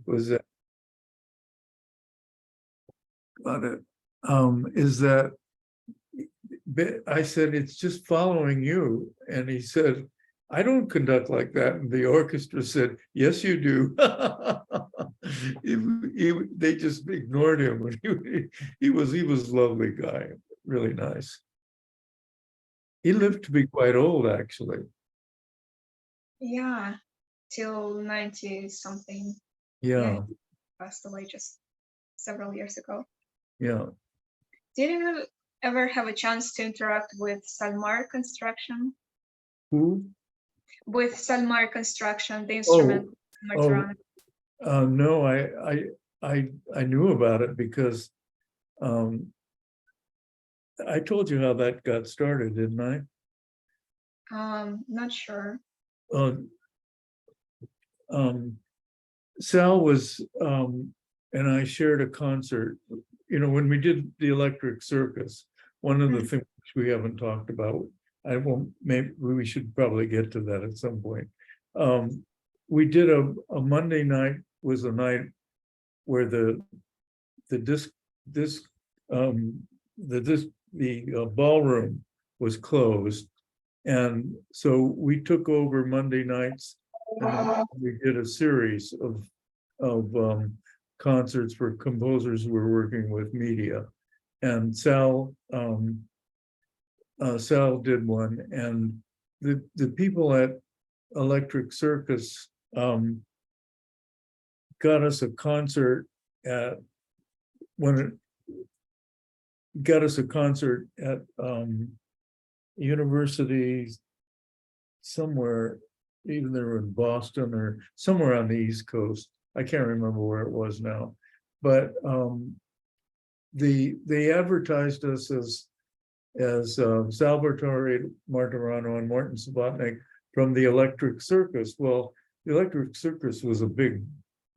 was about it. Is that I said, it's just following you. And he said, I don't conduct like that. And the orchestra said, yes, you do. They just ignored him. He was a lovely guy, really nice. He lived to be quite old, actually. Yeah, till 90 something. Yeah, Passed away just several years ago. yeah. Did you ever have a chance to interact with Salmar Construction? Who? With Salmar Construction, the instrument Martirano. No, I knew about it because I told you how that got started, didn't I? Not sure. Sal was and I shared a concert. You know, when we did the Electric Circus, one of the things we haven't talked about, I won't, maybe we should probably get to that at some point. We did a Monday night was a night where the ballroom was closed, and so we took over Monday nights, and we did a series of concerts for composers who were working with media. And Sal did one, and the people at Electric Circus got us a concert at university somewhere, even they were in Boston or somewhere on the East Coast. I can't remember where it was now, but they advertised us as Salvatore, Martirano, and Morton Subotnick from the Electric Circus. Well, the Electric Circus was a big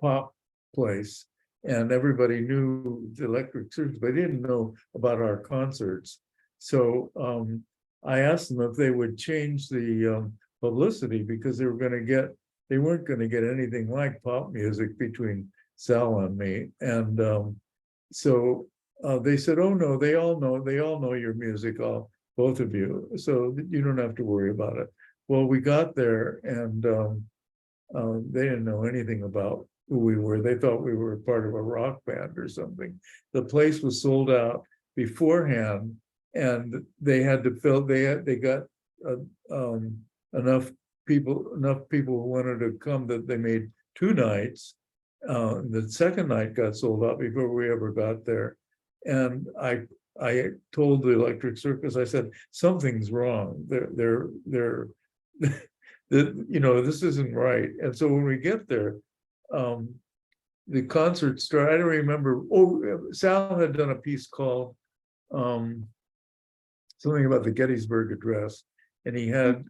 pop place, and everybody knew the Electric Circus, but they didn't know about our concerts. So I asked them if they would change the publicity, because they weren't going to get anything like pop music between Sal and me. And so they said, oh no, they all know your music, both of you, so you don't have to worry about it. Well, we got there, and they didn't know anything about who we were. They thought we were part of a rock band or something. The place was sold out beforehand, and they had to fill. They got enough people who wanted to come that they made 2 nights. The second night got sold out before we ever got there, and I told the Electric Circus, I said, something's wrong. They're this isn't right. And so when we get there, the concert started. I don't remember. Oh, Sal had done a piece called something about the Gettysburg Address, and he had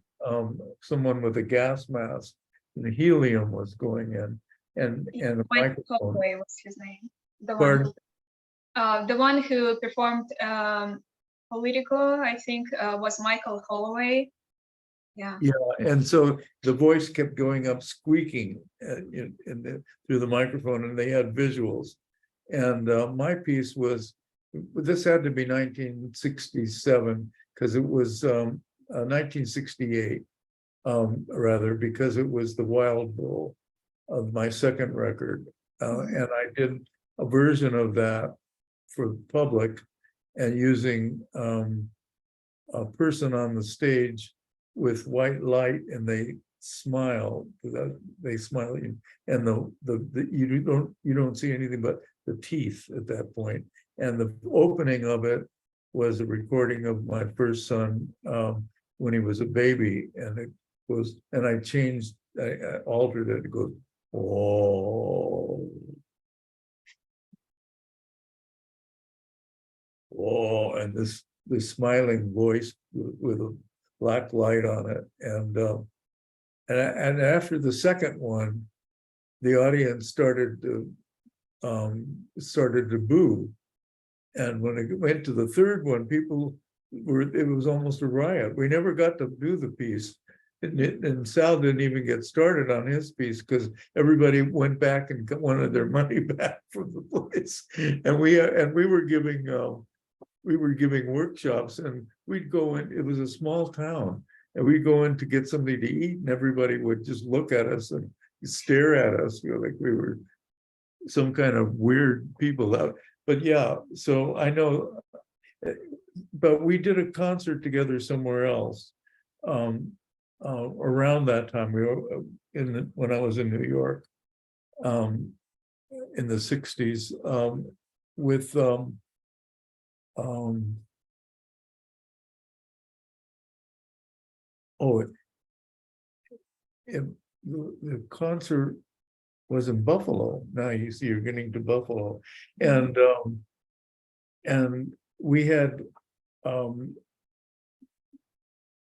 someone with a gas mask, and the helium was going in, and a microphone. Holloway was his name. The one who performed Politico, I think, was Michael Holloway. Yeah. And so the voice kept going up, squeaking through the microphone, and they had visuals. And my piece was, this had to be 1967, because it was 1968, rather, because it was the Wild Bull of my second record. And I did a version of that for the public, and using a person on the stage with white light, and they smile. They smile, and you don't see anything but the teeth at that point. And the opening of it was a recording of my first son when he was a baby, and it was, and I altered it. It goes, oh, oh, and this smiling voice with a black light on it, and after the second one, the audience started to boo, and when it went to the third one, it was almost a riot. We never got to do the piece and Sal didn't even get started on his piece because everybody went back and wanted their money back from the place. And we were giving workshops, and we'd go in. It was a small town, and we'd go in to get something to eat, and everybody would just look at us and stare at us, like we were some kind of weird people out. But yeah, so I know. But we did a concert together somewhere else. Around that time, we were when I was in New York, in the 60s, with the concert was in Buffalo. Now you see, you're getting to Buffalo, and we had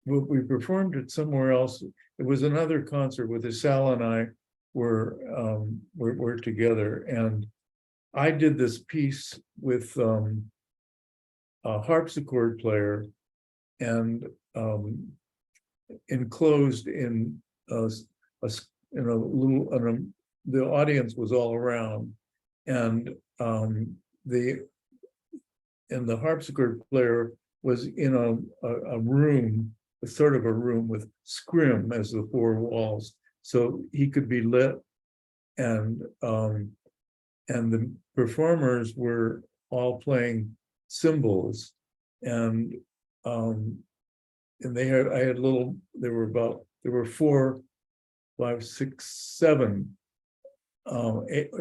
we performed it somewhere else. It was another concert with Sal and I were together, and I did this piece with a harpsichord player, and enclosed in a little, the audience was all around, and the harpsichord player was in a room, a sort of a room with scrim as the four walls, so he could be lit, and the performers were all playing cymbals, and they had, there were 4, 5, 6, 7,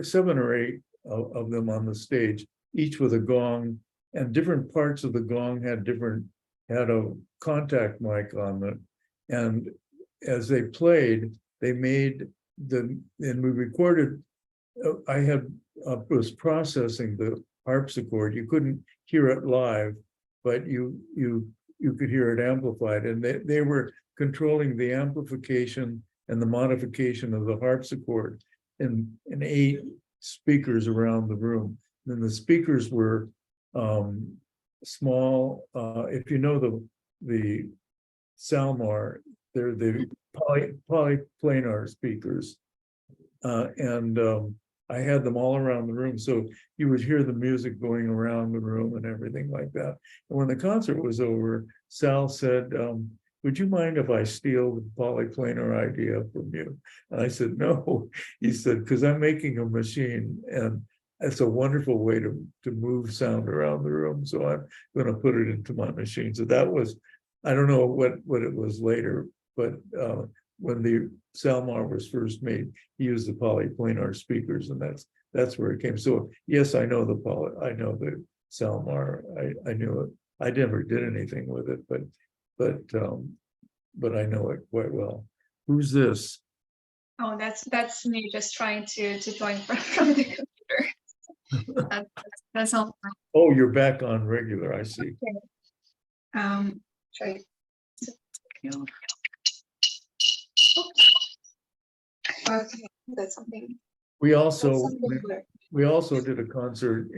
7 or 8 of them on the stage, each with a gong, and different parts of the gong had a contact mic on it. And as they played, they made and we recorded, I was processing the harpsichord. You couldn't hear it live, but you could hear it amplified, and they were controlling the amplification and the modification of the harpsichord in 8 speakers around the room. And the speakers were small. If you know the Salmar, they're the polyplanar speakers, and I had them all around the room, so you would hear the music going around the room and everything like that. And when the concert was over, Sal said, would you mind if I steal the polyplanar idea from you? And I said, no. He said, because I'm making a machine, and it's a wonderful way to move sound around the room, so I'm going to put it into my machine. So that was, I don't know what it was later, but when the Salmar was first made, he used the polyplanar speakers, and that's where it came. So yes, I know the Salmar. I knew it. I never did anything with it, but I know it quite well. Who's this? Oh, that's me just trying to join from the computer. That's all. Oh, you're back on regular. I see. Okay. Try. Okay, that's something. We also did a concert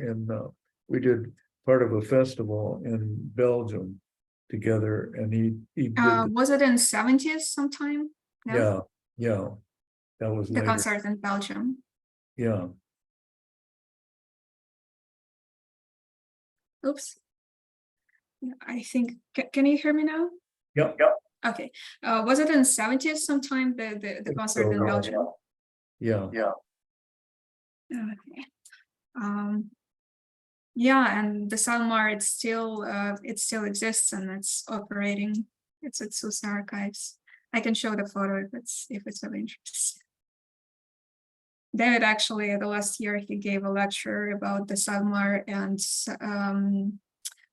we did part of a festival in Belgium together, and he did was it in 70s sometime? No? Yeah, that was the later. Concert in Belgium. Yeah. Oops. I think, can you hear me now? Yep. Okay. Was it in 70s sometime, the concert in Belgium? Yeah. Okay. Yeah, and the Salmar, it still exists and it's operating. It's at SUNY archives. I can show the photo if it's of interest. David actually, the last year, he gave a lecture about the Salmar, and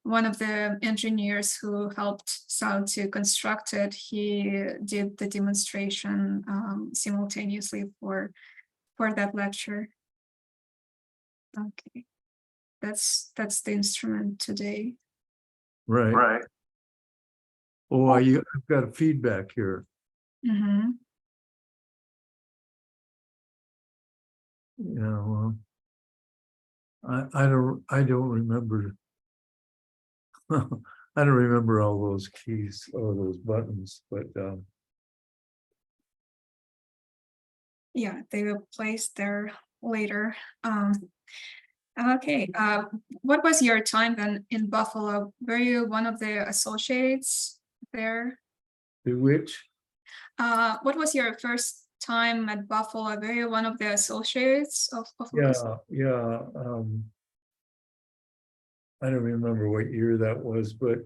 one of the engineers who helped Sal to construct it, he did the demonstration simultaneously for that lecture. Okay, that's the instrument today. Right. Oh, I've got feedback here. Mm-hmm. Yeah, well, I don't remember. I don't remember all those keys or those buttons, but Yeah, they were placed there later. Okay. What was your time then in Buffalo? Were you one of the associates there? To which, What was your first time at Buffalo? Were you one of the associates of Buffalo? yeah, I don't remember what year that was, but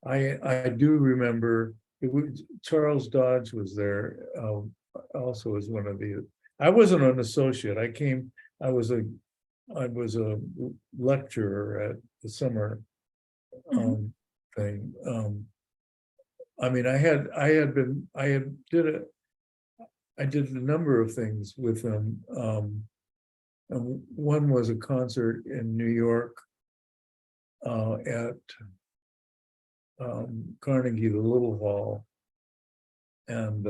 I do remember it was Charles Dodge was there, also as one of the. I wasn't an associate. I was a lecturer at the summer thing. I mean, I did a number of things with them. And one was a concert in New York at Carnegie, the Little Hall, and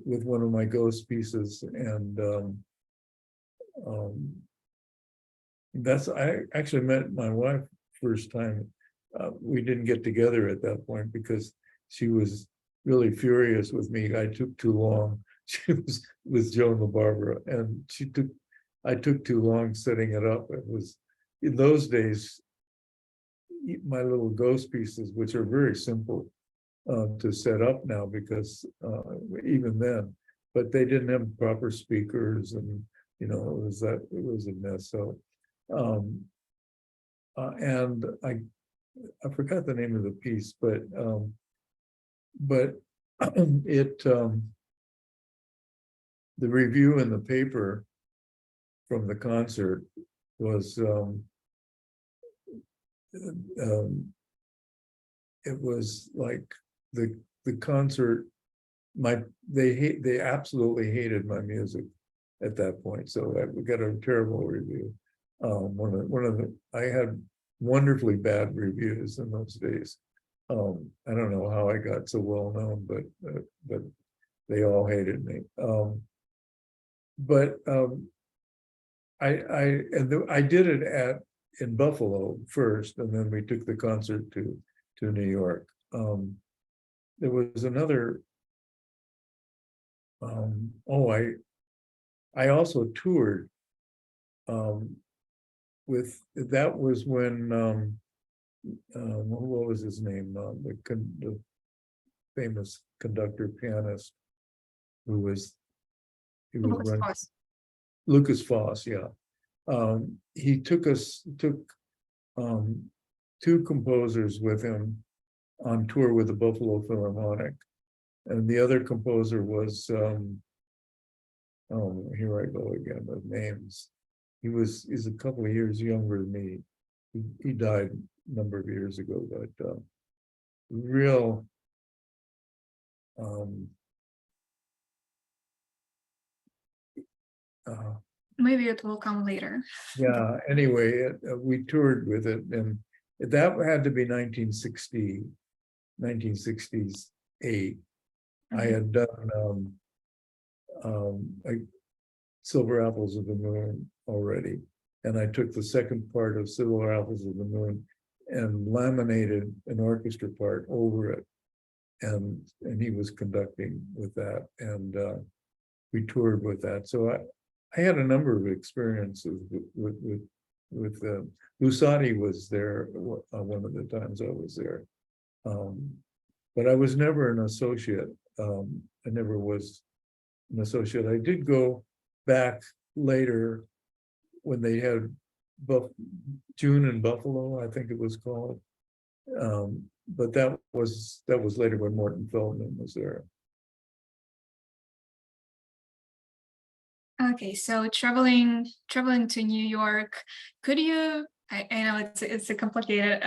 with one of my ghost pieces. And that's, I actually met my wife first time. We didn't get together at that point because she was really furious with me. I took too long. She was with Joan the Barbara, and I took too long setting it up. It was, in those days, my little ghost pieces, which are very simple to set up now, because even then, but they didn't have proper speakers, and it was a mess. So and I forgot the name of the piece, but it the review in the paper from the concert was it was like the concert, they absolutely hated my music at that point. So we got a terrible review. I had wonderfully bad reviews in those days. I don't know how I got so well known, but they all hated me. I did it in Buffalo first, and then we took the concert to New York. There was another. I also toured. That was when what was his name? The famous conductor pianist who was Lucas Foss, yeah. He took two composers with him on tour with the Buffalo Philharmonic, and the other composer was here I go again with names. He's a couple of years younger than me. He died a number of years ago, but real Maybe it will come later. yeah, anyway, we toured with it, and that had to be 1968. I had done Silver Apples of the Moon already, and I took the second part of Silver Apples of the Moon and laminated an orchestra part over it, and he was conducting with that, and we toured with that. So I had a number of experiences with Lusati was there one of the times I was there, but I was never an associate. I never was an associate. I did go back later when they had June in Buffalo, I think it was called, but that was later when Morton Feldman was there. Okay, so traveling to New York, could you? I know it's a complicated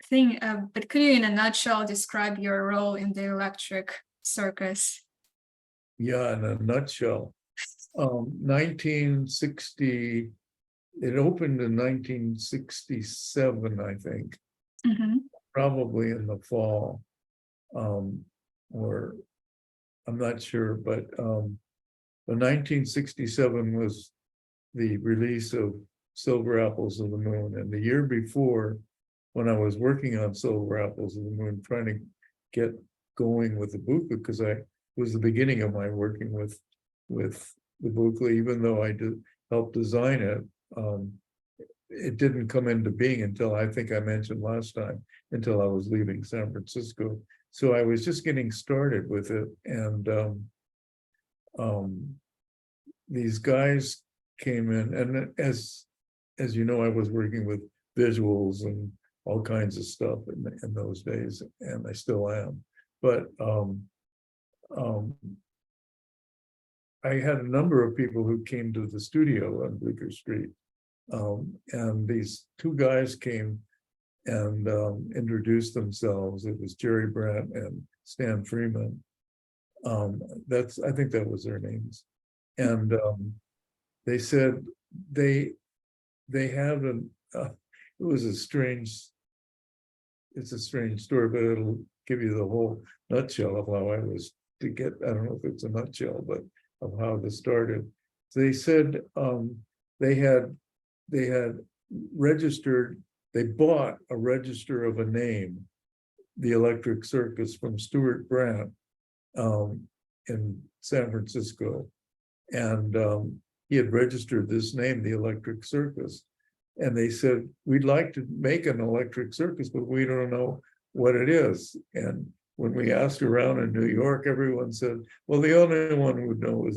thing, but could you, in a nutshell, describe your role in the Electric Circus? Yeah, in a nutshell, 1960. It opened in 1967, I think, probably in the fall, or I'm not sure, but. The 1967 was the release of Silver Apples of the Moon, and the year before, when I was working on Silver Apples of the Moon, trying to get going with the book, because I was the beginning of my working with with the booklet, even though I did help design it. It didn't come into being until, I think I mentioned last time, until I was leaving San Francisco. So I was just getting started with it, and these guys came in, and as you know, I was working with visuals and all kinds of stuff in those days, and I still am. But I had a number of people who came to the studio on Bleecker Street, and these two guys came and introduced themselves. It was Jerry Brandt and Stan Freeman. I think that was their names. And they said they have it's a strange story, but it'll give you the whole nutshell of how I was to get, I don't know if it's a nutshell, but of how this started. So they said they had registered, they bought a register of a name, the Electric Circus, from Stuart Brandt in San Francisco. And he had registered this name, the Electric Circus. And they said, we'd like to make an electric circus, but we don't know what it is. And when we asked around in New York, everyone said, well, the only one who would know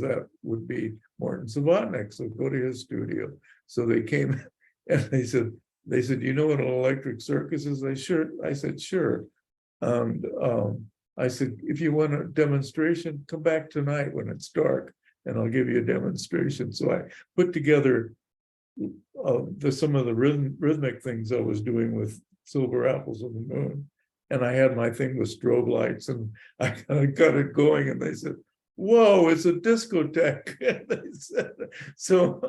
would be Morton Subotnick, so go to his studio. So they came and they said, you know what an electric circus is? I said, sure. And I said, if you want a demonstration, come back tonight when it's dark, and I'll give you a demonstration. So I put together some of the rhythmic things I was doing with Silver Apples on the Moon. And I had my thing with strobe lights, and I kind of got it going, and they said, whoa, it's a discotheque. And they said, so,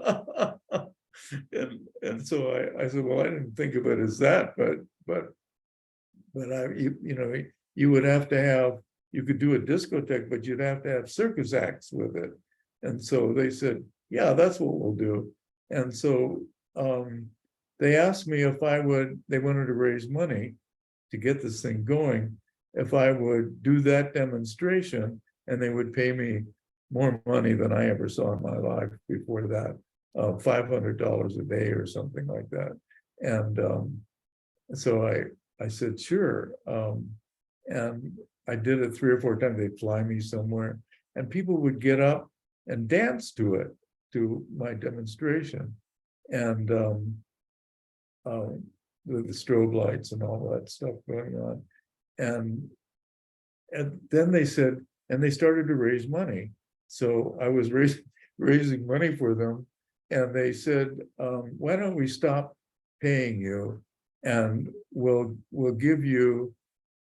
and so I said, well, I didn't think of it as that, but you would have to have, you could do a discotheque, but you'd have to have circus acts with it. And so they said, yeah, that's what we'll do. And so they asked me if they wanted to raise money to get this thing going, if I would do that demonstration, and they would pay me more money than I ever saw in my life before that, $500 a day or something like that. And so I said, sure. And I did it 3 or 4 times. They'd fly me somewhere, and people would get up and dance to it, to my demonstration. And the strobe lights and all that stuff going on. And then they said, and they started to raise money. So I was raising money for them. And they said, why don't we stop paying you, and we'll give you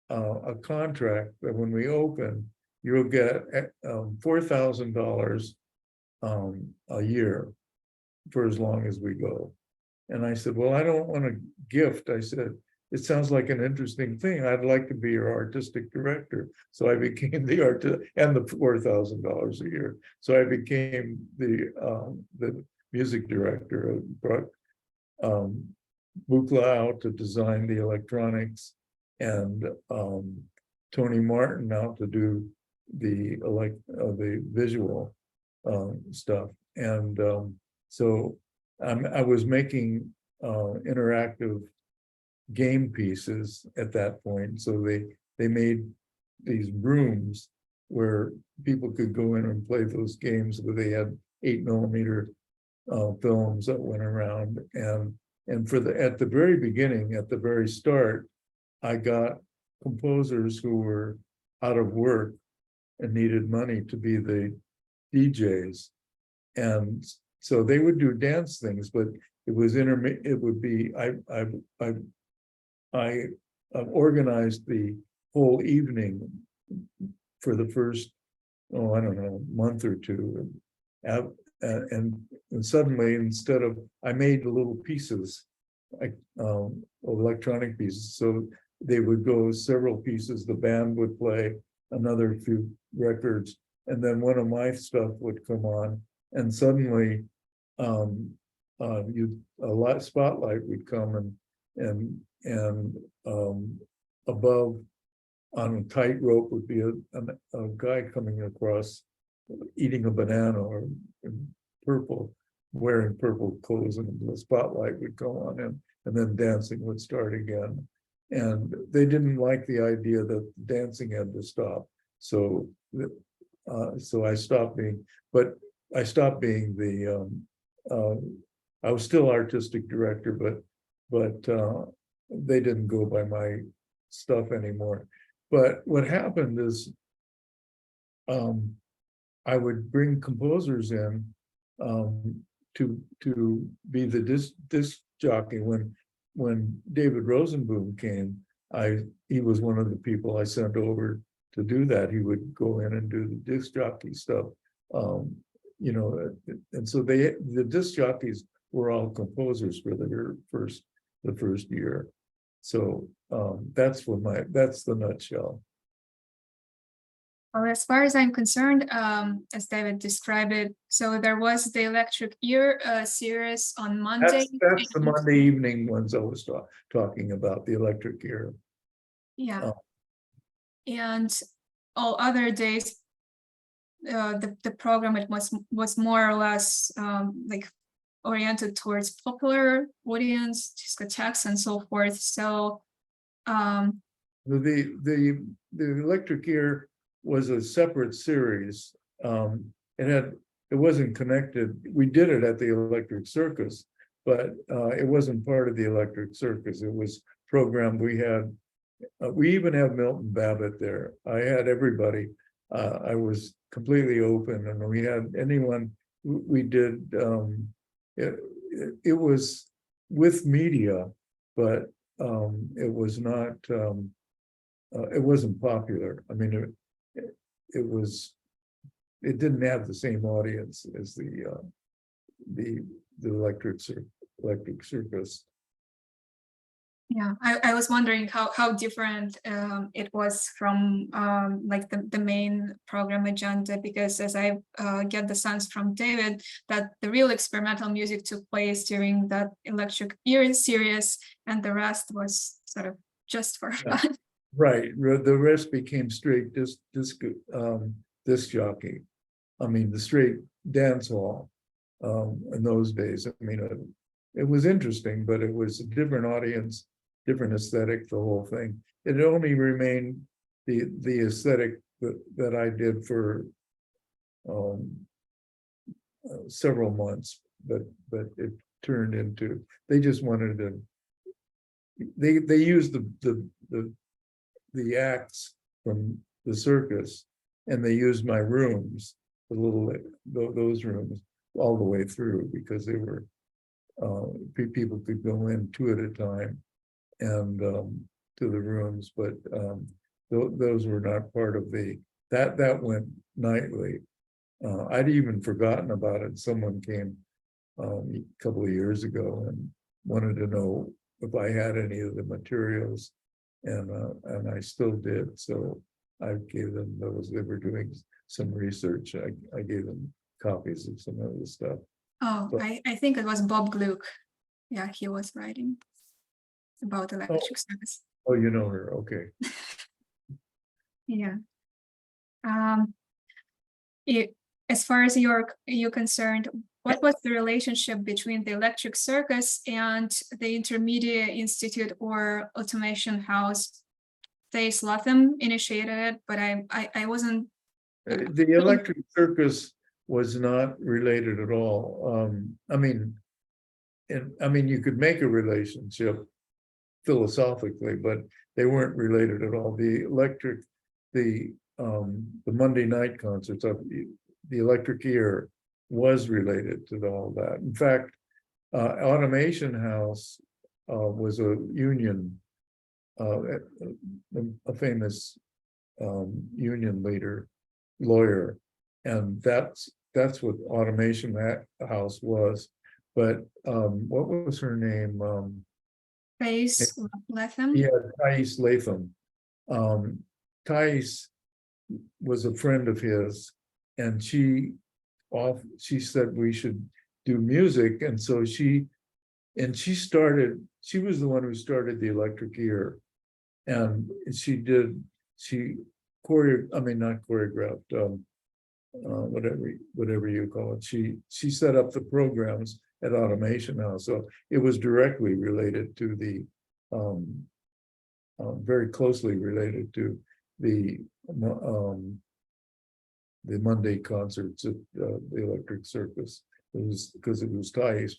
a contract that when we open, you'll get $4,000 a year for as long as we go. And I said, well, I don't want a gift. I said, it sounds like an interesting thing. I'd like to be your artistic director. So I became the artist, and the $4,000 a year. So I became the music director. I brought Buchla out to design the electronics, and Tony Martin out to do the visual stuff. And so I was making interactive game pieces at that point. So they made these rooms where people could go in and play those games, where they had 8mm films that went around. And at the very beginning, at the very start, I got composers who were out of work and needed money to be the DJs. And so they would do dance things, but it was it would be, I organized the whole evening for the first, I don't know, month or two. And suddenly, instead of, I made little pieces, like electronic pieces. So they would go several pieces, the band would play another few records, and then one of my stuff would come on, and suddenly a spotlight would come, and above on a tightrope would be a guy coming across eating a banana or purple, wearing purple clothes, and the spotlight would go on him, and then dancing would start again. And they didn't like the idea that dancing had to stop. So, so I stopped being, but I stopped being the, I was still artistic director, but they didn't go by my stuff anymore. But what happened is, I would bring composers in to be the disc jockey. When David Rosenboom came, he was one of the people I sent over to do that. He would go in and do the disc jockey stuff, you know, and so the disc jockeys were all composers for the first year. So that's the nutshell. Well, as far as I'm concerned, as David described it, so there was the Electric Ear series on Monday. That's the Monday evening ones I was talking about, the Electric Ear. Yeah. And all other days, the program, it was more or less like oriented towards popular audience, discotheques and so forth. So the Electric Ear was a separate series. It wasn't connected. We did it at the Electric Circus, but it wasn't part of the Electric Circus. It was programmed. We even have Milton Babbitt there. I had everybody. I was completely open, and we had anyone. We did. It was with media, but it was not. It wasn't popular. I mean, it didn't have the same audience as the Electric Circus. yeah, I was wondering how different it was from like the main program agenda, because as I get the sense from David that the real experimental music took place during that Electric Ear series, and the rest was sort of just for fun. Right, the rest became straight disc jockey. I mean, the straight dance hall in those days. I mean, it was interesting, but it was a different audience, different aesthetic, the whole thing. It only remained the aesthetic that I did for several months, but it turned into, they just wanted to, they used the acts from the circus, and they used my rooms, those rooms, all the way through, because they were people could go in two at a time and to the rooms, but those were not part of that went nightly. I'd even forgotten about it. Someone came a couple of years ago and wanted to know if I had any of the materials, and I still did. So I gave them those. They were doing some research. I gave them copies of some of the stuff. Oh, but I think it was Bob Gluck. Yeah, he was writing about Electric Circus. Oh, you know her. Okay. Yeah. As far as you're concerned, what was the relationship between the Electric Circus and the Intermedia Institute or Automation House? Lathem initiated it, but I wasn't. The Electric Circus was not related at all. I mean, you could make a relationship philosophically, but they weren't related at all. The Monday night concerts of the Electric Ear was related to all that. In fact, Automation House was a union, a famous union lawyer, and that's what Automation House was. But what was her name? Lathem. Yeah, Thais Lathem. Thais was a friend of his, and she said we should do music, and so she was the one who started the Electric Ear, and not choreographed, whatever you call it. She set up the programs at Automation House, so it was directly related to the very closely related to the Monday concerts at the Electric Circus. It was because it was ties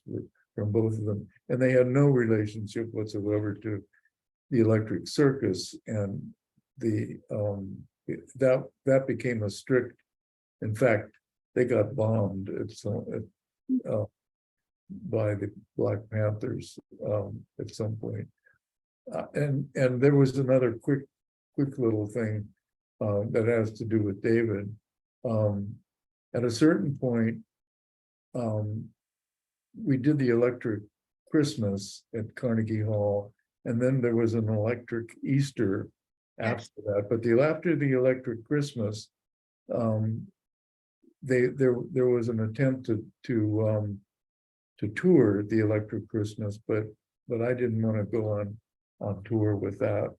from both of them, and they had no relationship whatsoever to the Electric Circus, and the that became a strict. In fact, they got bombed by the Black Panthers at some point. And there was another quick little thing that has to do with David. At a certain point, we did the Electric Christmas at Carnegie Hall, and then there was an Electric Easter after that. But after the Electric Christmas, there was an attempt to tour the Electric Christmas, but I didn't want to go on tour with that.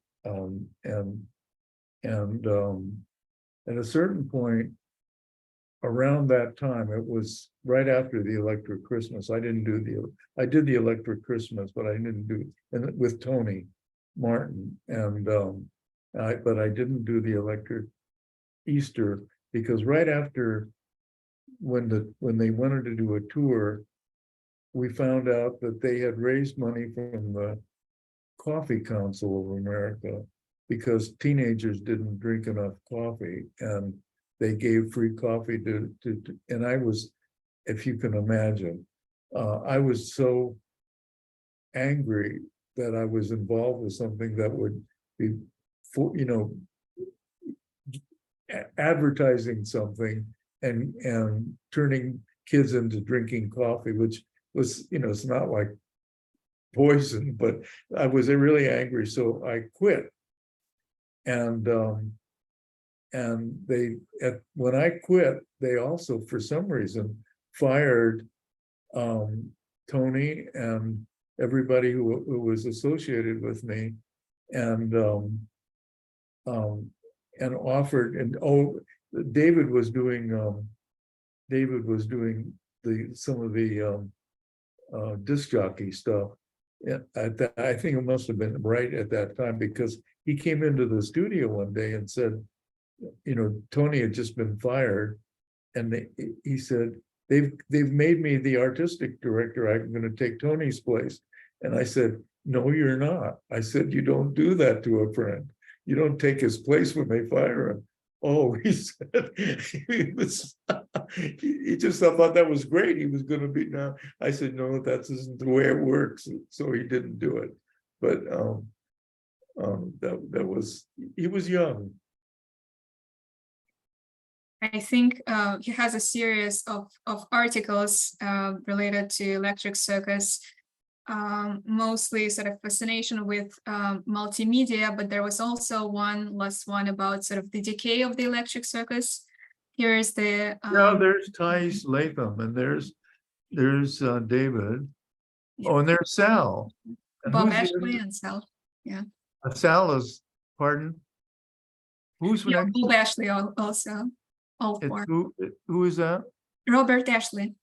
At a certain point around that time, it was right after the Electric Christmas. I did the Electric Christmas, but I didn't do it with Tony Martin, but I didn't do the Electric Easter because right after when they wanted to do a tour, we found out that they had raised money from the Coffee Council of America because teenagers didn't drink enough coffee, and they gave free coffee to and I was, if you can imagine, I was so angry that I was involved with something that would be, advertising something and turning kids into drinking coffee, which was, it's not like poison, but I was really angry, so I quit. And when I quit, they also, for some reason, fired Tony and everybody who was associated with me, and offered, and David was doing some of the disc jockey stuff. I think it must have been right at that time, because he came into the studio one day and said, Tony had just been fired, and he said, they've made me the artistic director. I'm going to take Tony's place. And I said, no, you're not. I said, you don't do that to a friend. You don't take his place when they fire him. Oh, he said, he just thought that was great. He was going to be now. I said, no, that isn't the way it works. So he didn't do it. But that was, he was young. I think he has a series of articles related to Electric Circus, mostly sort of fascination with multimedia, but there was also one last one about sort of the decay of the Electric Circus. Here's the there's Thais Lathem, and there's David. Yeah. Oh, and there's Sal. And Bob Ashley and Sal. Yeah. Sal is, pardon? Who's next? Bob Ashley also. All four. Who is that? Robert Ashley.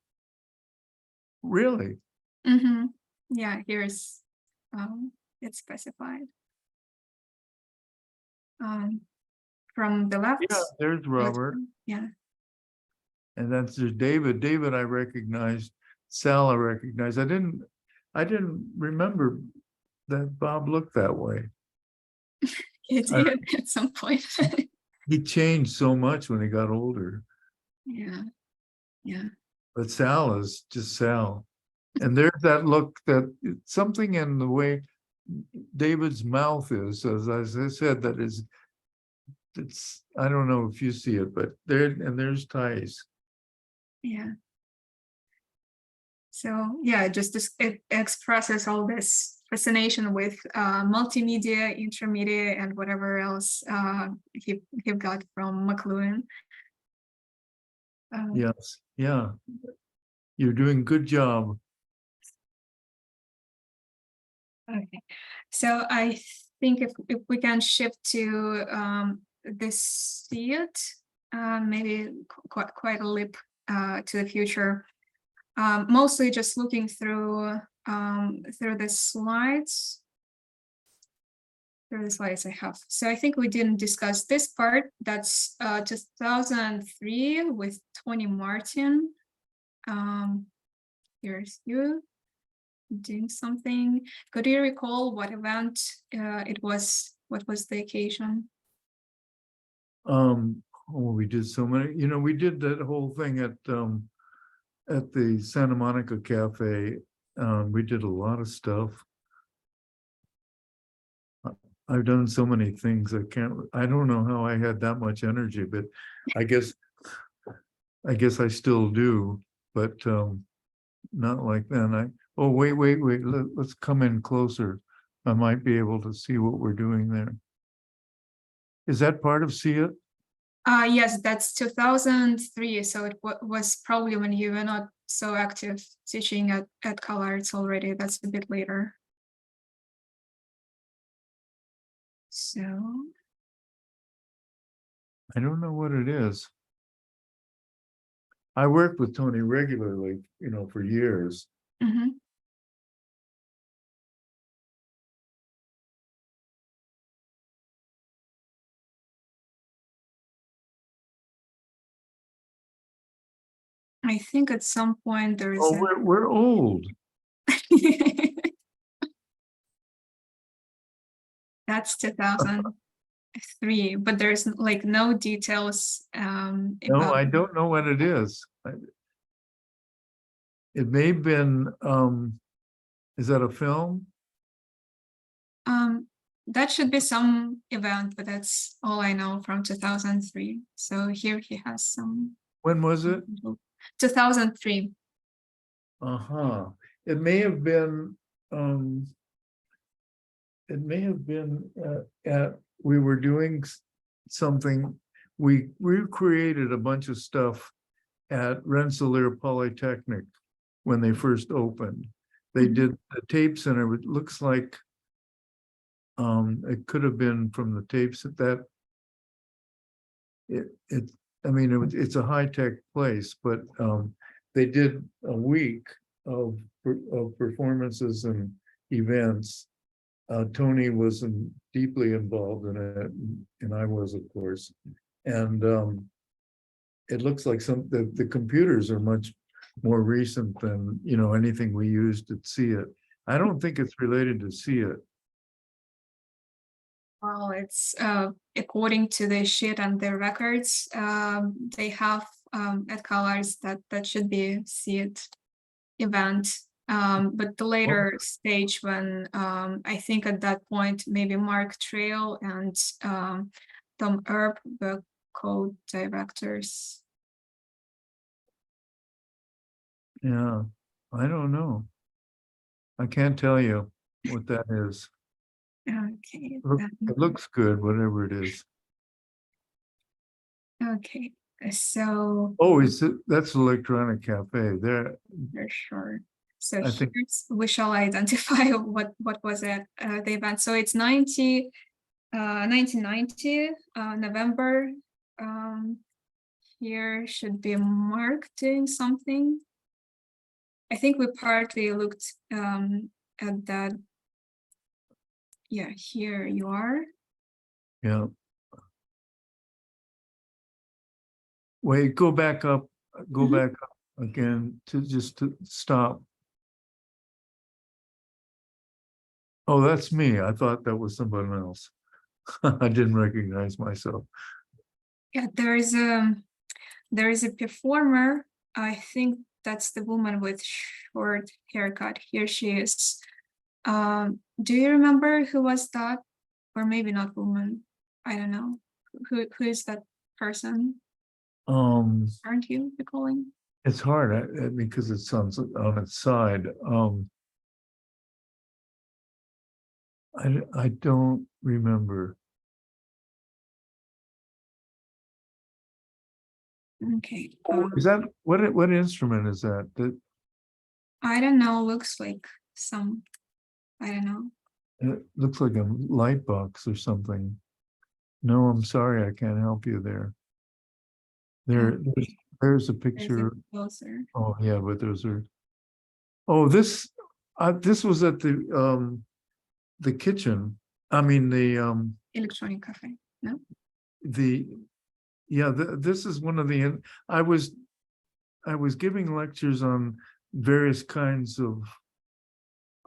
Really? Mm-hmm. Yeah, here's it's specified. From the left. Yeah, there's Robert. Yeah. And then there's David. David I recognized. Sal I recognized. I didn't remember that Bob looked that way. He did at some point. He changed so much when he got older. Yeah. Yeah. But Sal is just Sal. And there's that look, that something in the way David's mouth is, as I said, that is, it's, I don't know if you see it, but there's Thais. Yeah. So yeah, it expresses all this fascination with multimedia, intermedia, and whatever else he got from McLuhan. Yes, yeah. You're doing a good job. Okay, so I think if we can shift to the CEAIT Maybe quite a leap to the future. Mostly just looking through the slides. Through the slides I have. So I think we didn't discuss this part. That's 2003 with Tony Martin. Here's you doing something. Could you recall what event it was? What was the occasion? Oh, we did so many, we did that whole thing at the Santa Monica Cafe. We did a lot of stuff. I've done so many things. I don't know how I had that much energy, but I guess I still do, but not like then. Oh, wait, let's come in closer. I might be able to see what we're doing there. Is that part of CEAIT? Yes, that's 2003. So it was probably when you were not so active teaching at CalArts already. That's a bit later. So I don't know what it is. I worked with Tony regularly, for years. mhm. I think at some point there is Oh, we're old. That's 2003, but there's like no details No, about I don't know what it is. It may have been, is that a film? that should be some event, but that's all I know from 2003. So here he has some. When was it? 2003. Uh-huh. It may have been, we were doing something, we recreated a bunch of stuff at Rensselaer Polytechnic when they first opened. They did the tape center. It looks like it could have been from the tapes at that. It's a high-tech place, but they did a week of performances and events. Tony was deeply involved in it, and I was, of course. And it looks like the computers are much more recent than anything we used at CEAIT. I don't think it's related to CEAIT. Well, it's according to the sheet and the records they have at CalArts that should be CEAIT event. But the later stage when I think at that point maybe Mark Trail and Tom Erb were co-directors. Yeah, I don't know. I can't tell you what that is. Okay. It looks good, whatever it is. Okay. So. Oh, that's Electronic Cafe there. For sure. So I think we shall identify what was at the event. So it's 1990 November. Here should be Mark doing something. I think we partly looked at that. Yeah, here you are. Yeah. Wait, go back up. Go back up again to stop. Oh, that's me. I thought that was someone else. I didn't recognize myself. Yeah, there is a performer. I think that's the woman with short haircut. Here she is. Do you remember who was that? Or maybe not woman. I don't know. Who is that person? Aren't you recalling? It's hard because it's on its side. I don't remember. Okay. Is that what instrument is that? I don't know. Looks like some. I don't know. It looks like a light box or something. No, I'm sorry, I can't help you there. There's a There's picture. a closer. Oh, yeah, but those are, oh, this was at the kitchen. I mean, Electronic cafe, no? this is one of the, I was giving lectures on various kinds of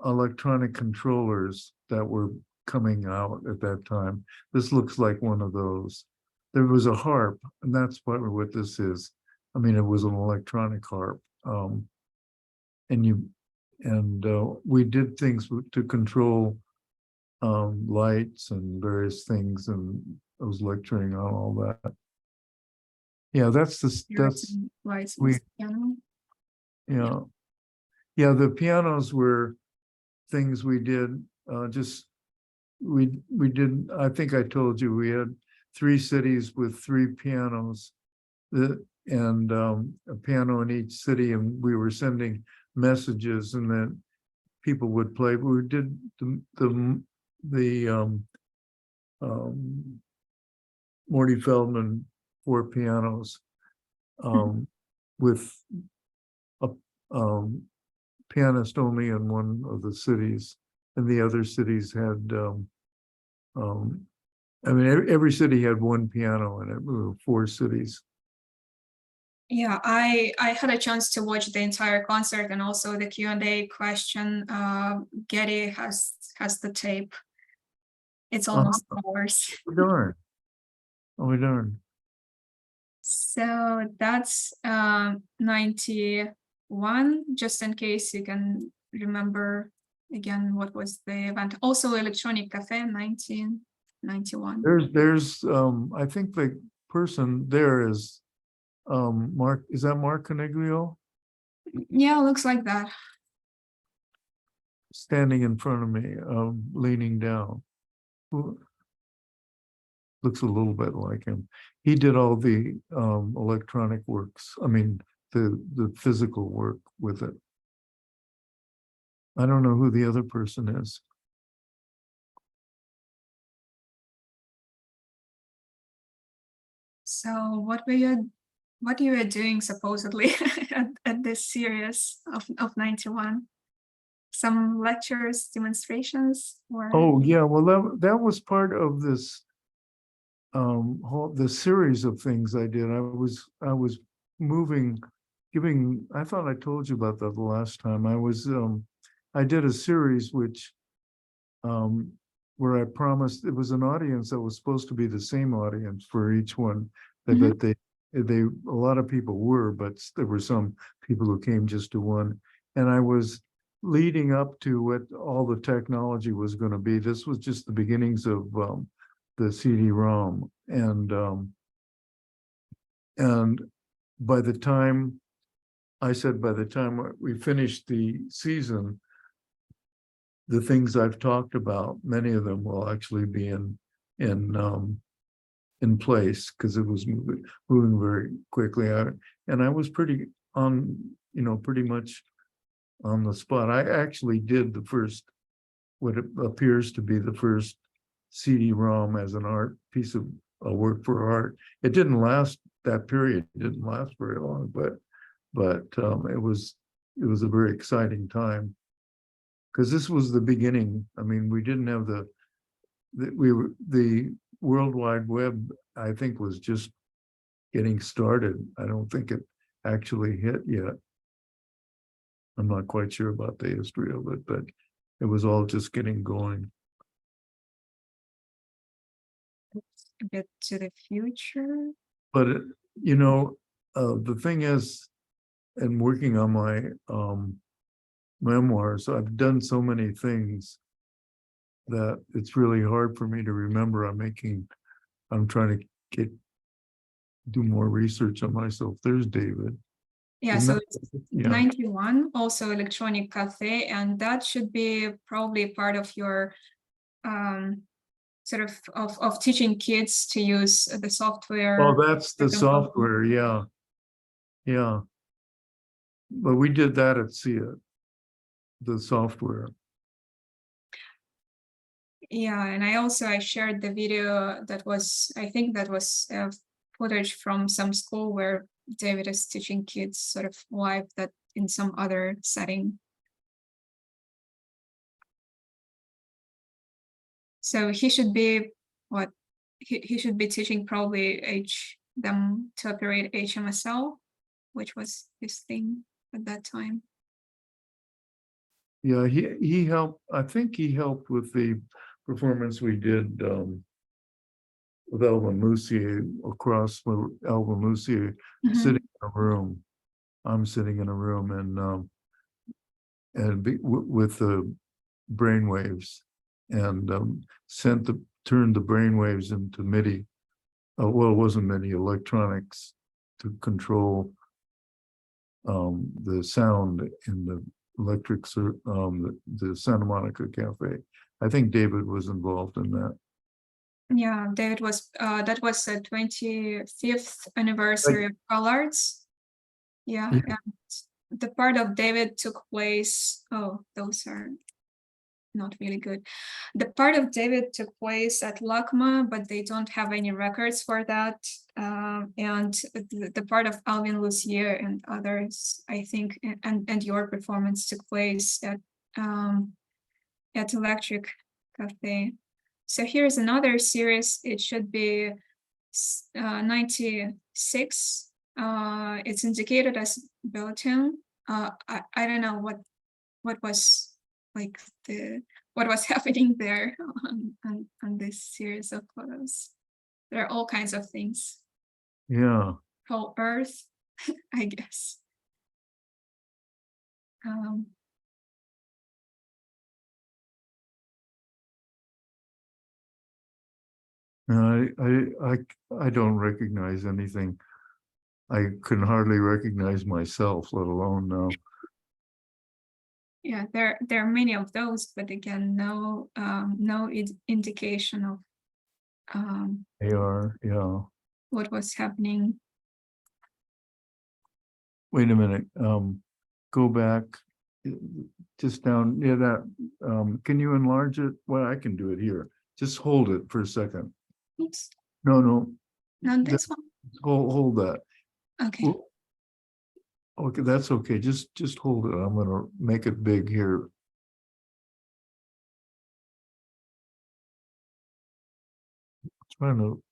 electronic controllers that were coming out at that time. This looks like one of those. There was a harp, and that's probably what this is. I mean, it was an electronic harp. And we did things to control lights and various things, and I was lecturing on all that. Yeah, that's Lights we, piano. yeah, the pianos were things we did, we did, I think I told you, we had 3 cities with 3 pianos, and a piano in each city, and we were sending messages, and then people would play. We did the Morty Feldman 4 pianos, with a pianist only in one of the cities, and the other cities had, I mean, every city had 1 piano in it. We were 4 cities. Yeah, I had a chance to watch the entire concert and also the Q&A question. Getty has the tape. It's almost hours. Oh, darn. Oh, darn. So that's 91, just in case you can remember again what was the event. Also Electronic Cafe, 1991. There's I think the person there is Mark, is that Mark Coniglio? Yeah, looks like that. Standing in front of me, leaning down. Looks a little bit like him. He did all the electronic works. I mean, the physical work with it. I don't know who the other person is. So what you were doing supposedly at this series of 91? Some lectures, demonstrations, or? Oh yeah, well that was part of this the series of things I did. I was moving, giving, I thought I told you about that the last time. I did a series which where I promised, it was an audience that was supposed to be the same audience for each one, that they a lot of people were, but there were some people who came just to one, and I was leading up to what all the technology was going to be. This was just the beginnings of the CD-ROM, and by the time we finished the season, the things I've talked about, many of them will actually be in place, because it was moving very quickly. And I was pretty much on the spot. I actually did the first, what appears to be the first CD-ROM as an art piece of work for art. It didn't last, that period didn't last very long, but it was a very exciting time, because this was the beginning. I mean, we didn't have the World Wide Web, I think, was just getting started. I don't think it actually hit yet. I'm not quite sure about the history of it, but it was all just getting going. A bit to the future. But the thing is, in working on my memoirs, I've done so many things that it's really hard for me to remember. I'm trying to do more research on myself. There's David. Yeah, so it's 91, also Electronic Cafe, and that should be probably part of your sort of teaching kids to use the software. Oh, that's the software, yeah. Yeah. But we did that at CEAIT, the software. Yeah, and I shared the video that was, I think that was footage from some school where David is teaching kids sort of live that in some other setting. So he should be what he should be teaching probably them to operate HMSL, which was his thing at that time. Yeah, he helped. I think he helped with the performance we did with Alvin Lucier across with Alvin Lucier sitting in a room. I'm sitting in a room and with the brainwaves and turned the brainwaves into MIDI. Well, it wasn't MIDI, electronics to control the sound in the Electric Circus, the Santa Monica Cafe. I think David was involved in that. Yeah, David was. That was the 25th anniversary of CalArts. Yeah, and the part of David took place. Oh, those are not really good. The part of David took place at LACMA, but they don't have any records for that. And the part of Alvin Lucier and others, I think, and your performance took place at Electric Café. So here's another series. It should be 96. It's indicated as Lathem. I don't know what was like what was happening there on this series of photos. There are all kinds of things. Yeah. Whole Earth, I guess. I don't recognize anything. I can hardly recognize myself, let alone now. Yeah, there are many of those, but again, no indication of AR, yeah. what was happening. Wait a minute. Go back just down near that. Can you enlarge it? Well, I can do it here. Just hold it for a second. Oops. No. Not this one. Hold that. Okay. Okay, that's okay. Just hold it. I'm gonna make it big here. Trying to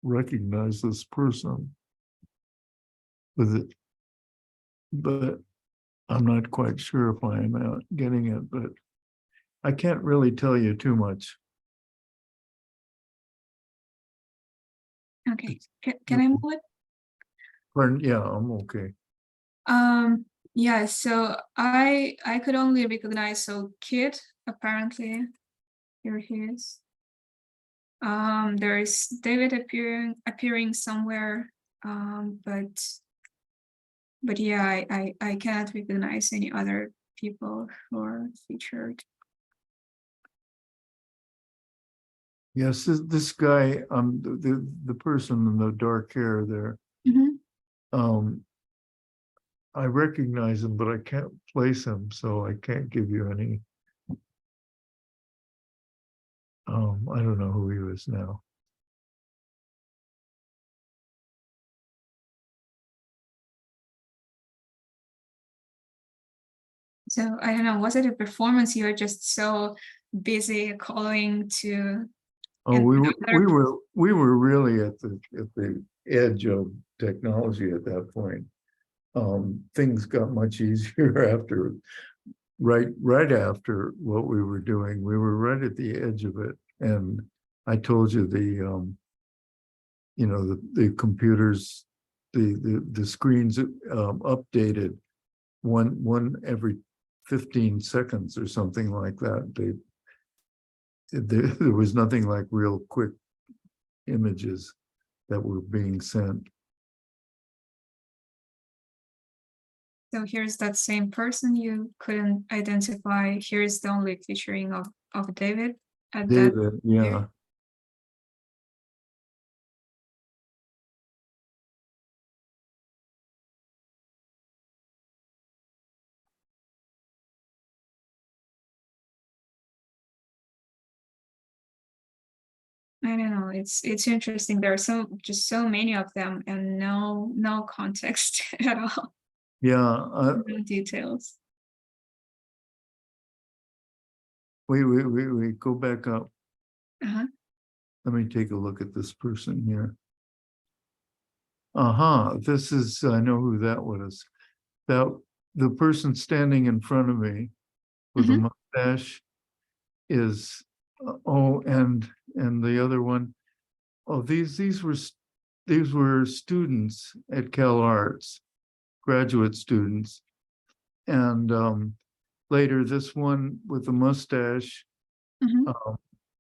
recognize this person with it, but I'm not quite sure if I'm getting it, but I can't really tell you too much. Okay. Can I move it? Pardon? Yeah, I'm okay. Yeah, so I could only recognize Kid, apparently. Here he is. There is David appearing somewhere, but yeah, I cannot recognize any other people who are featured. Yes, this guy, the person in the dark hair there. I recognize him, but I can't place him, so I can't give you any. I don't know who he is now. So I don't know, was it a performance? You were just so busy calling to. Oh, we were really at the edge of technology at that point. Things got much easier after, right after what we were doing. We were right at the edge of it, and I told you the computers, the screens updated one every 15 seconds or something like that. There was nothing like real quick images that were being sent. So here's that same person you couldn't identify. Here's the only featuring of David at David, that. yeah. I don't know. It's interesting. There are just so many of them, and no context at all. Yeah, No details. wait, go back up. Uh-huh. Let me take a look at this person here. This is, I know who that was. That the person standing in front of me with a Mhm. mustache is, and the other one, these were students at CalArts, graduate students. And later this one with the mustache Mhm.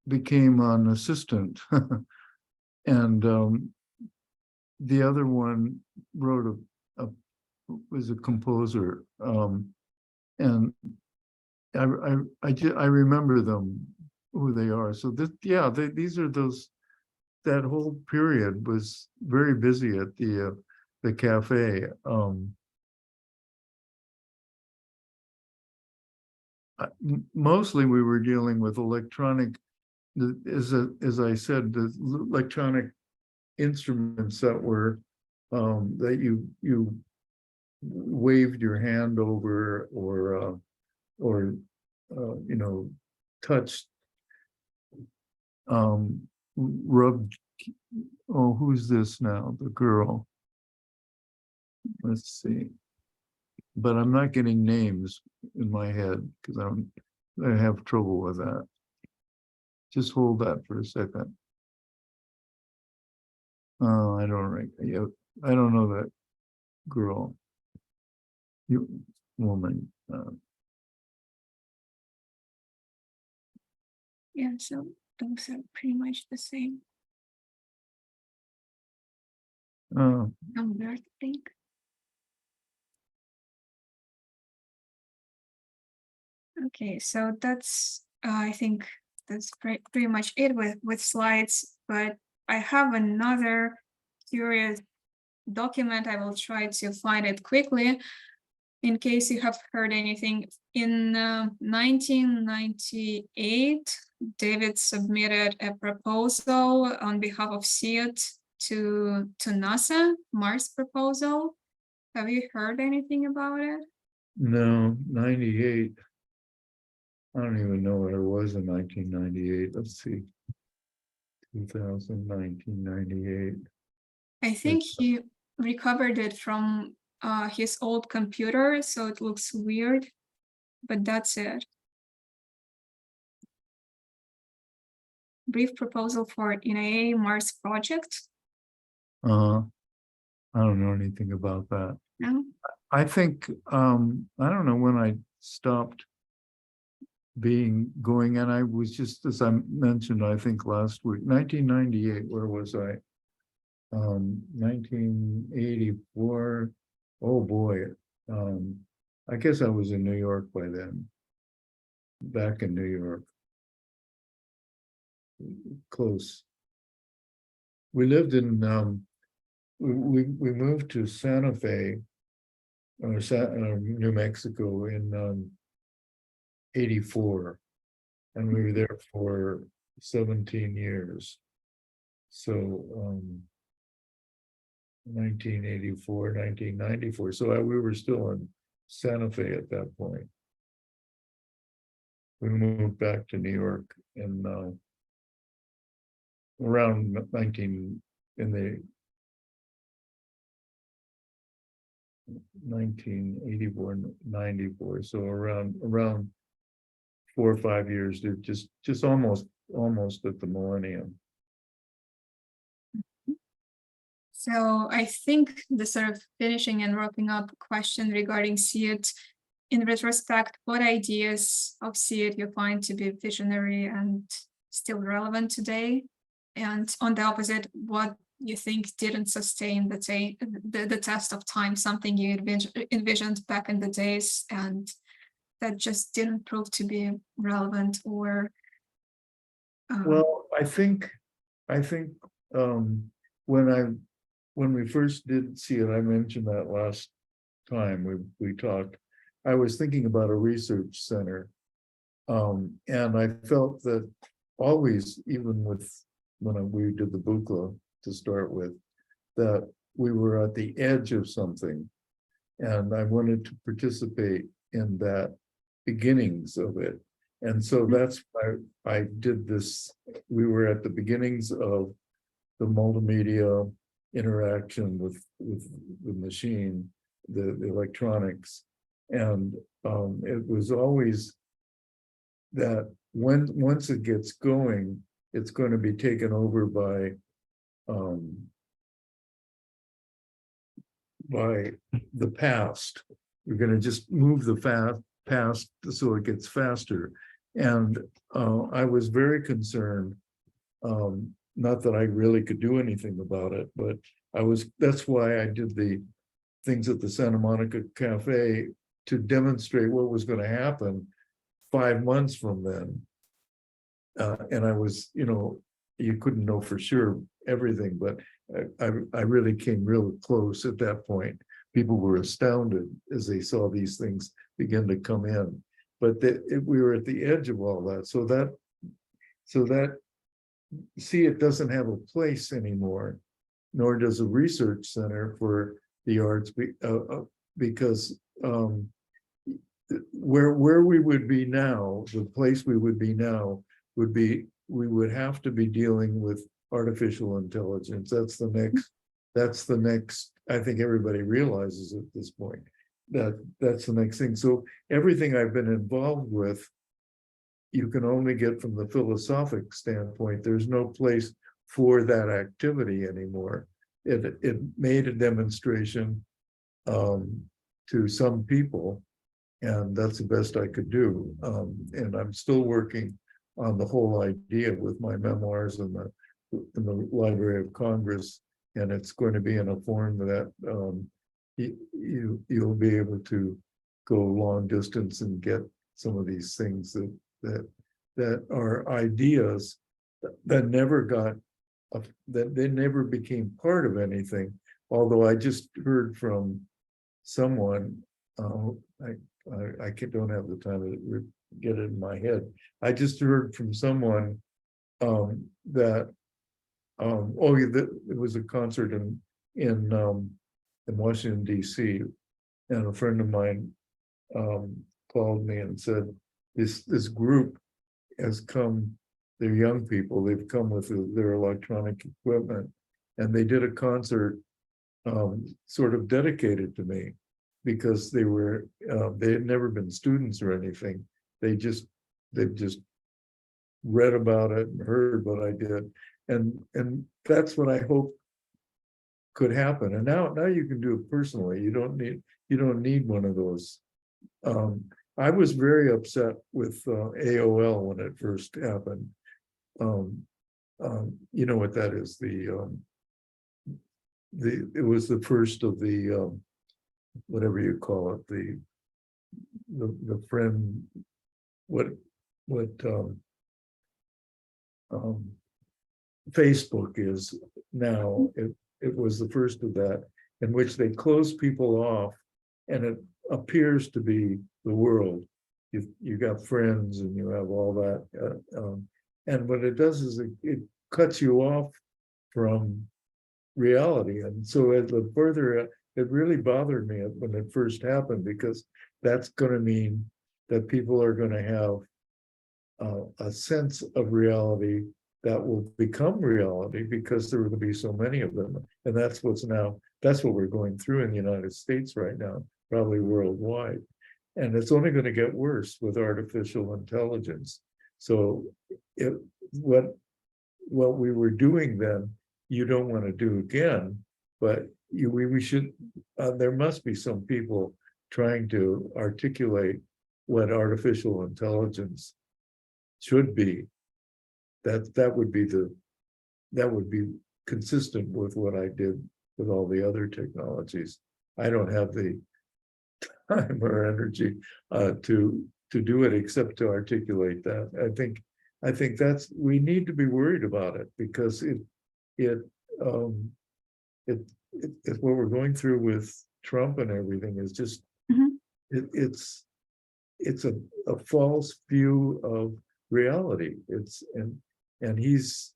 became an assistant. And the other one wrote was a composer. And I remember them, who they are. So these are those, that whole period was very busy at the cafe. Mostly we were dealing with electronic, as I said, the electronic instruments that were that you waved your hand over, or touched, rubbed. Oh, who's this now? The girl. Let's see. But I'm not getting names in my head because I have trouble with that. Just hold that for a second. I don't know that girl. Woman. Yeah, so those are pretty much the same. Number, I think. Okay, so that's I think that's pretty much it with slides, but I have another curious document. I will try to find it quickly in case you have heard anything. In 1998, David submitted a proposal on behalf of CEAIT to NASA, Mars proposal. Have you heard anything about it? No, 98. I don't even know what it was in 1998. Let's see. 2000, 1998. I think he recovered it from his old computer, so it looks weird, but that's it. Brief proposal for INAA Mars project. I don't know anything about that. No? I think, I don't know when I stopped going, and I was just, as I mentioned, I think last week, 1998, where was I? 1984. Oh boy. I guess I was in New York by then. Back in New York. Close. We lived in, we moved to Santa Fe, or New Mexico in 84, and we were there for 17 years. So 1984, 1994. So we were still in Santa Fe at that point. We moved back to New York in around 1984, 94. So around 4 or 5 years, to just almost at the millennium. So I think the sort of finishing and wrapping up question regarding CEAIT, in retrospect, what ideas of CEAIT you find to be visionary and still relevant today? And on the opposite, what you think didn't sustain the test of time, something you envisioned back in the days and that just didn't prove to be relevant, or Well, I think when we first did see it, I mentioned that last time we talked, I was thinking about a research center. And I felt that always, even with we did the Buchla to start with, that we were at the edge of something. And I wanted to participate in that beginnings of it. And so that's why I did this. We were at the beginnings of the multimedia interaction with the machine, the electronics. And it was always that once it gets going, it's going to be taken over by the past. We're going to just move the past so it gets faster. And I was very concerned, not that I really could do anything about it, but that's why I did the things at the Santa Monica Café to demonstrate what was going to happen 5 months from then. And I was, you couldn't know for sure everything, but I really came real close at that point. People were astounded as they saw these things begin to come in, but we were at the edge of all that. So that CEAIT doesn't have a place anymore, nor does a research center for the arts, because where we would be now, the place we would be now would be, we would have to be dealing with artificial intelligence. That's the next, I think everybody realizes at this point that that's the next thing. So everything I've been involved with, you can only get from the philosophic standpoint. There's no place for that activity anymore. It made a demonstration to some people, and that's the best I could do. And I'm still working on the whole idea with my memoirs in the Library of Congress, and it's going to be in a form that you'll be able to go long distance and get some of these things that are ideas that never got, that they never became part of anything. Although I just heard from someone, I don't have the time to get it in my head. I just heard from someone that it was a concert in Washington, D.C., and a friend of mine called me and said, this group has come, they're young people, they've come with their electronic equipment, and they did a concert sort of dedicated to me, because they had never been students or anything. They've just read about it and heard what I did. And that's what I hope could happen. And now you can do it personally. You don't need one of those. I was very upset with AOL when it first happened. You know what that is? It was the first of the whatever you call it, the friend, what Facebook is now. It was the first of that, in which they close people off, and it appears to be the world. You got friends and you have all that, and what it does is it cuts you off from reality. And so as the further, it really bothered me when it first happened, because that's going to mean that people are going to have a sense of reality that will become reality, because there will be so many of them. And that's what we're going through in the United States right now, probably worldwide. And it's only going to get worse with artificial intelligence. So what we were doing then, you don't want to do again, but we should, there must be some people trying to articulate what artificial intelligence should be. That would be consistent with what I did with all the other technologies. I don't have the time or energy to do it, except to articulate that. I think that's, we need to be worried about it, because it's what we're going through with Trump and everything is just, it's a false view of reality. And he's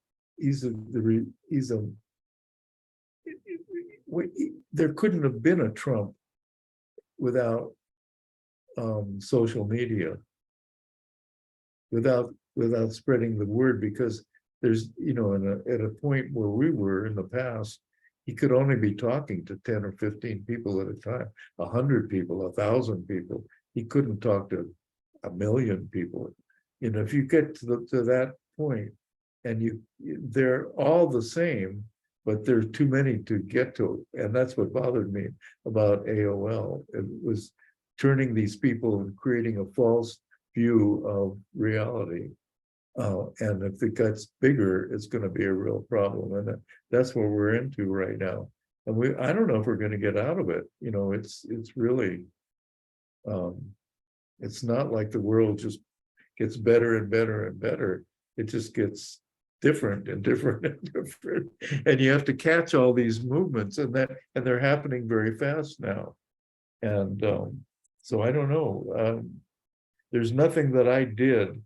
there couldn't have been a Trump without social media, without spreading the word, because there's, at a point where we were in the past, he could only be talking to 10 or 15 people at a time, 100 people, 1,000 people. He couldn't talk to 1 million people. If you get to that point, and they're all the same, but there's too many to get to, and that's what bothered me about AOL. It was turning these people and creating a false view of reality. And if it gets bigger, it's going to be a real problem, and that's what we're into right now. And I don't know if we're going to get out of it. It's really, it's not like the world just gets better and better and better. It just gets different and different and different, and you have to catch all these movements, and they're happening very fast now. And so I don't know. There's nothing that I did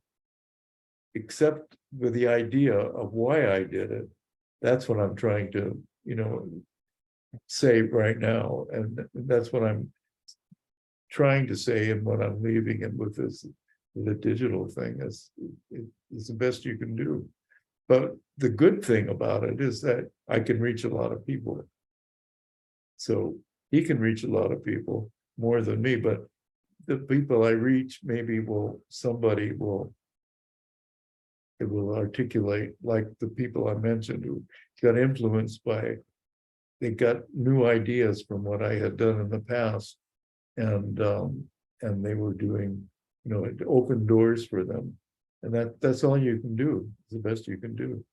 except with the idea of why I did it. That's what I'm trying to, say right now, and that's what I'm trying to say, and what I'm leaving it with is the digital thing is the best you can do. But the good thing about it is that I can reach a lot of people. So he can reach a lot of people more than me, but the people I reach, maybe somebody will articulate, like the people I mentioned who got influenced by, they got new ideas from what I had done in the past, and they were doing, it opened doors for them. And that's all you can do. It's the best you can do.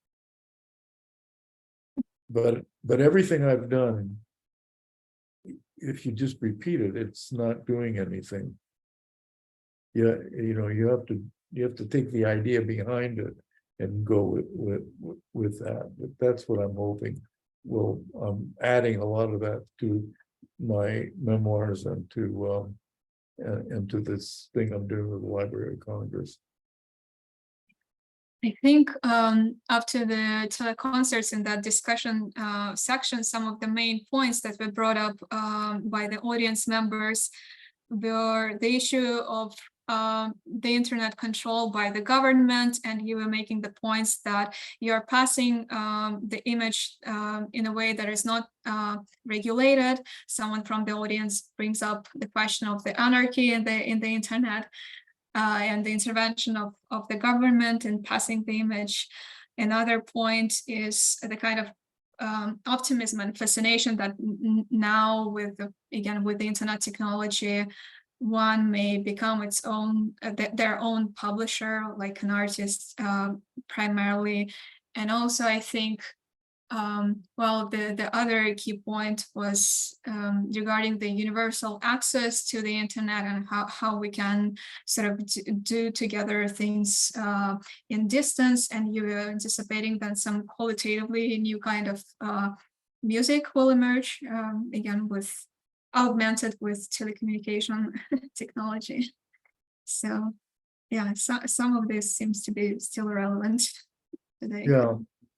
But everything I've done, if you just repeat it, it's not doing anything. Yeah, you have to take the idea behind it and go with that. But that's what I'm hoping. I'm adding a lot of that to my memoirs and to this thing I'm doing with the Library of Congress. I think after the teleconcerts in that discussion section, some of the main points that were brought up by the audience members were the issue of the internet control by the government, and you were making the points that you're passing the image in a way that is not regulated. Someone from the audience brings up the question of the anarchy in the internet. And the intervention of the government in passing the image. Another point is the kind of optimism and fascination that now with the internet technology, one may become its own, their own publisher, like an artist primarily. And also I think, the other key point was regarding the universal access to the internet and how we can sort of do together things in distance. And you were anticipating that some qualitatively new kind of music will emerge, again, augmented with telecommunication technology. So yeah, some of this seems to be still relevant today.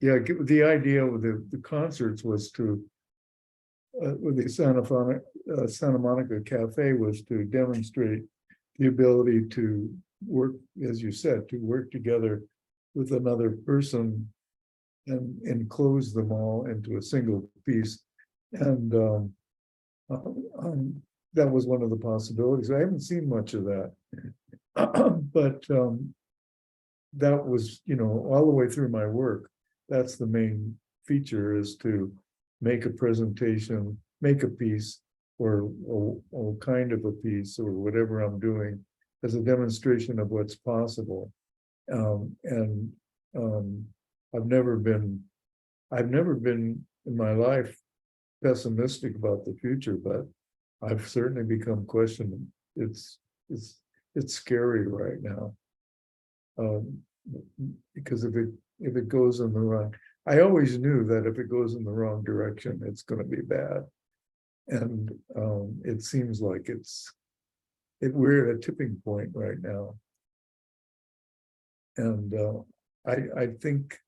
Yeah, the idea with the concerts was to, with the Santa Monica Café, was to demonstrate the ability to work, as you said, to work together with another person and enclose them all into a single piece. And that was one of the possibilities. I haven't seen much of that, but that was, all the way through my work. That's the main feature, is to make a presentation, make a piece, or kind of a piece, or whatever I'm doing, as a demonstration of what's possible. I've never been in my life pessimistic about the future, but I've certainly become questioning. It's scary right now, because if it goes in the wrong, I always knew that if it goes in the wrong direction, it's going to be bad. And it seems like we're at a tipping point right now. And I think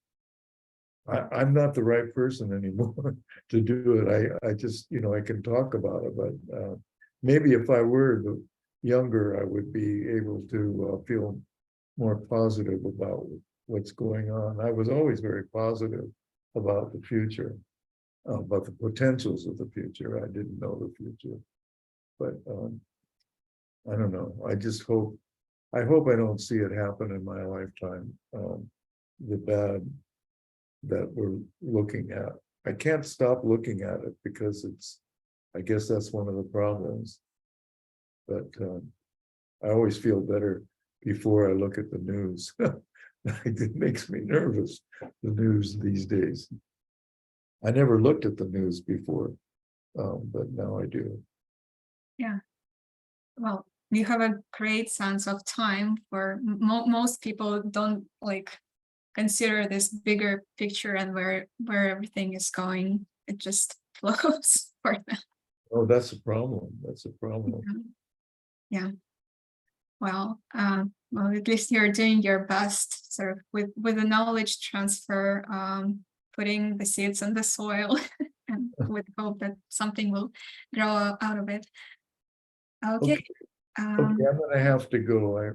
I'm not the right person anymore to do it. I just, I can talk about it, but maybe if I were younger, I would be able to feel more positive about what's going on. I was always very positive about the future, about the potentials of the future. I didn't know the future, but I don't know. I hope I don't see it happen in my lifetime. The bad that we're looking at. I can't stop looking at it because I guess that's one of the problems. But I always feel better before I look at the news. It makes me nervous, the news these days. I never looked at the news before, but now I do. Yeah. Well, you have a great sense of time for most people don't consider this bigger picture and where everything is going. It just flows for them. Oh, that's a problem. That's a problem. Yeah. Well, at least you're doing your best, sort of with the knowledge transfer, putting the seeds in the soil, and with hope that something will grow out of it. Okay. Okay, I'm gonna have to go.